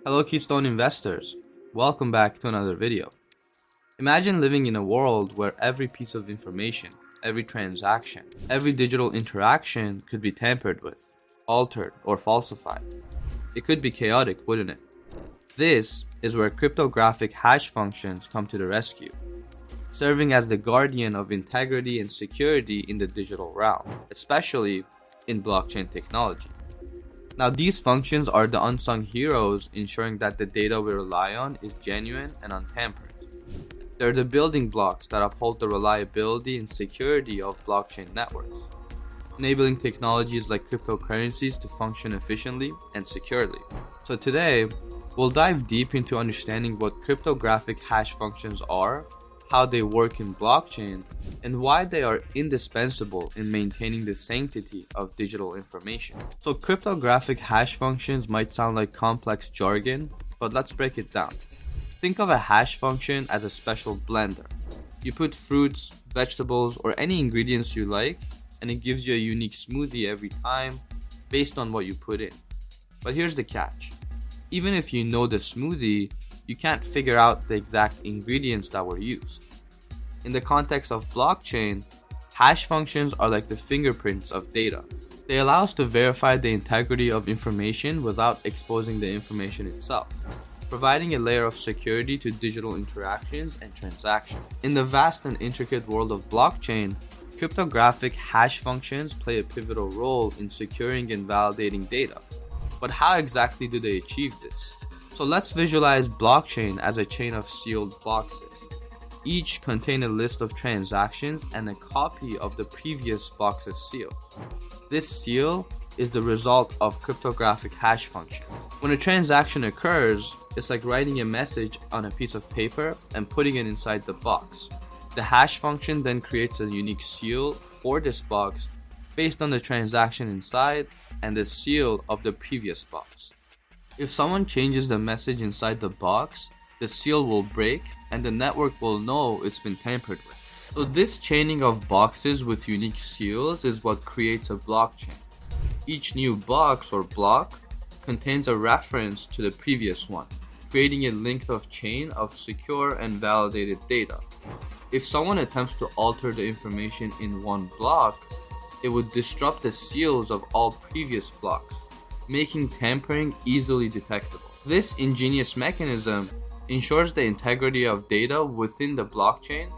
Hello Keystone investors, welcome back to another video. Imagine living in a world where every piece of information, every transaction, every digital interaction could be tampered with, altered, or falsified. It could be chaotic, wouldn't it? This is where cryptographic hash functions come to the rescue, serving as the guardian of integrity and security in the digital realm, especially in blockchain technology. Now, these functions are the unsung heroes ensuring that the data we rely on is genuine and untampered. They're the building blocks that uphold the reliability and security of blockchain networks, enabling technologies like cryptocurrencies to function efficiently and securely. So today, we'll dive deep into understanding what cryptographic hash functions are, how they work in blockchain, and why they are indispensable in maintaining the sanctity of digital information. So cryptographic hash functions might sound like complex jargon, but let's break it down. Think of a hash function as a special blender. You put fruits, vegetables, or any ingredients you like, and it gives you a unique smoothie every time based on what you put in. But here's the catch. Even if you know the smoothie, you can't figure out the exact ingredients that were used. In the context of blockchain, hash functions are like the fingerprints of data. They allow us to verify the integrity of information without exposing the information itself, providing a layer of security to digital interactions and transactions. In the vast and intricate world of blockchain, cryptographic hash functions play a pivotal role in securing and validating data. But how exactly do they achieve this? So let's visualize blockchain as a chain of sealed boxes. Each contain a list of transactions and a copy of the previous box's seal. This seal is the result of cryptographic hash function. When a transaction occurs, it's like writing a message on a piece of paper and putting it inside the box. The hash function then creates a unique seal for this box based on the transaction inside and the seal of the previous box. If someone changes the message inside the box, the seal will break and the network will know it's been tampered with. So this chaining of boxes with unique seals is what creates a blockchain. Each new box or block contains a reference to the previous one, creating a linked chain of secure and validated data. If someone attempts to alter the information in one block, it would disrupt the seals of all previous blocks, making tampering easily detectable. This ingenious mechanism ensures the integrity of data within the blockchain,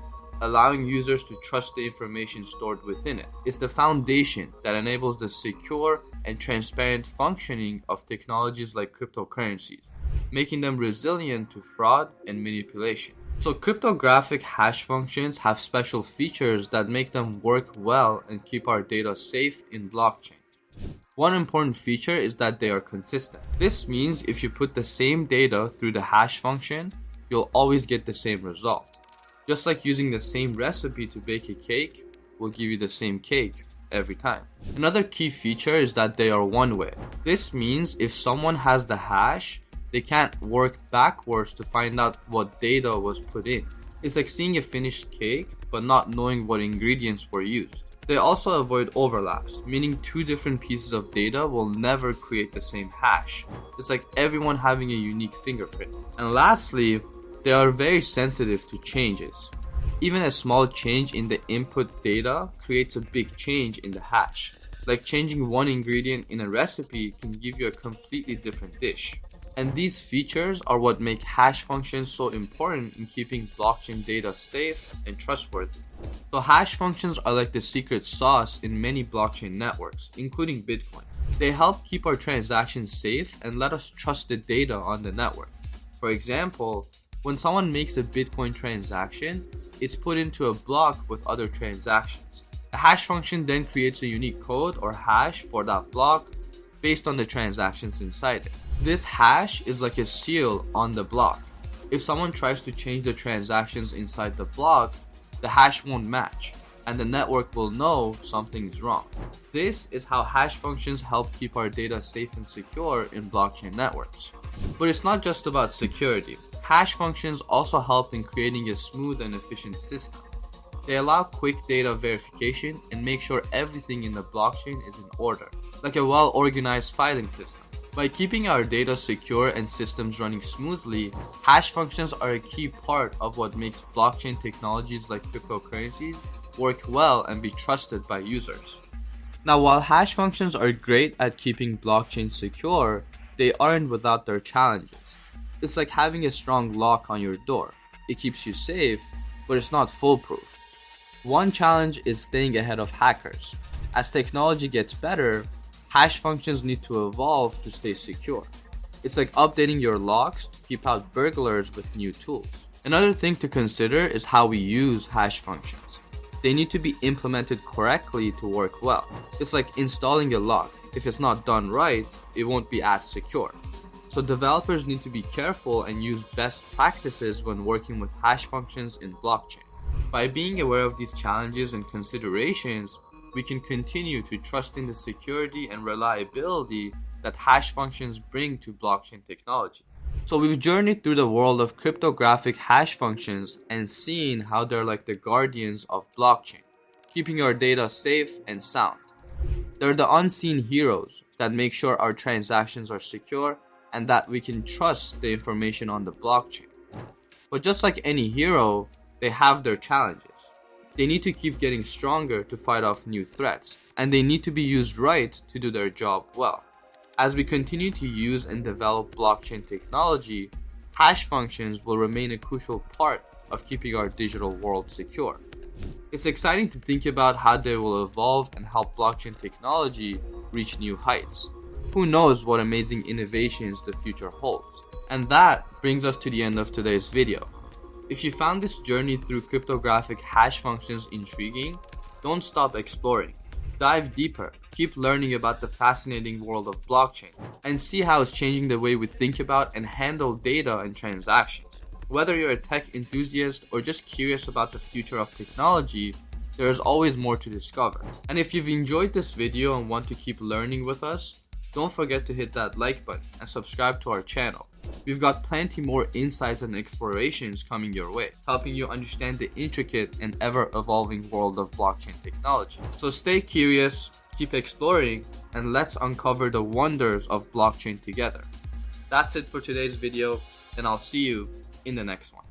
allowing users to trust the information stored within it. It's the foundation that enables the secure and transparent functioning of technologies like cryptocurrencies, making them resilient to fraud and manipulation. So cryptographic hash functions have special features that make them work well and keep our data safe in blockchain. One important feature is that they are consistent. This means if you put the same data through the hash function, you'll always get the same result. Just like using the same recipe to bake a cake will give you the same cake every time. Another key feature is that they are one-way. This means if someone has the hash, they can't work backwards to find out what data was put in. It's like seeing a finished cake but not knowing what ingredients were used. They also avoid overlaps, meaning two different pieces of data will never create the same hash. It's like everyone having a unique fingerprint. And lastly, they are very sensitive to changes. Even a small change in the input data creates a big change in the hash. Like changing one ingredient in a recipe can give you a completely different dish. And these features are what make hash functions so important in keeping blockchain data safe and trustworthy. So hash functions are like the secret sauce in many blockchain networks, including Bitcoin. They help keep our transactions safe and let us trust the data on the network. For example, when someone makes a Bitcoin transaction, it's put into a block with other transactions. The hash function then creates a unique code or hash for that block based on the transactions inside it. This hash is like a seal on the block. If someone tries to change the transactions inside the block, the hash won't match, and the network will know something is wrong. This is how hash functions help keep our data safe and secure in blockchain networks. But it's not just about security. Hash functions also help in creating a smooth and efficient system. They allow quick data verification and make sure everything in the blockchain is in order, like a well-organized filing system. By keeping our data secure and systems running smoothly, hash functions are a key part of what makes blockchain technologies like cryptocurrencies work well and be trusted by users. Now, while hash functions are great at keeping blockchains secure, they aren't without their challenges. It's like having a strong lock on your door. It keeps you safe, but it's not foolproof. One challenge is staying ahead of hackers. As technology gets better, hash functions need to evolve to stay secure. It's like updating your locks to keep out burglars with new tools. Another thing to consider is how we use hash functions. They need to be implemented correctly to work well. It's like installing a lock. If it's not done right, it won't be as secure. So developers need to be careful and use best practices when working with hash functions in blockchain. By being aware of these challenges and considerations, we can continue to trust in the security and reliability that hash functions bring to blockchain technology. So we've journeyed through the world of cryptographic hash functions and seen how they're like the guardians of blockchain, keeping our data safe and sound. They're the unseen heroes that make sure our transactions are secure and that we can trust the information on the blockchain. But just like any hero, they have their challenges. They need to keep getting stronger to fight off new threats, and they need to be used right to do their job well. As we continue to use and develop blockchain technology, hash functions will remain a crucial part of keeping our digital world secure. It's exciting to think about how they will evolve and help blockchain technology reach new heights. Who knows what amazing innovations the future holds? And that brings us to the end of today's video. If you found this journey through cryptographic hash functions intriguing, don't stop exploring. Dive deeper, keep learning about the fascinating world of blockchain, and see how it's changing the way we think about and handle data and transactions. Whether you're a tech enthusiast or just curious about the future of technology, there is always more to discover. And if you've enjoyed this video and want to keep learning with us, don't forget to hit that like button and subscribe to our channel. We've got plenty more insights and explorations coming your way, helping you understand the intricate and ever-evolving world of blockchain technology. So stay curious, keep exploring, and let's uncover the wonders of blockchain together. That's it for today's video, and I'll see you in the next one.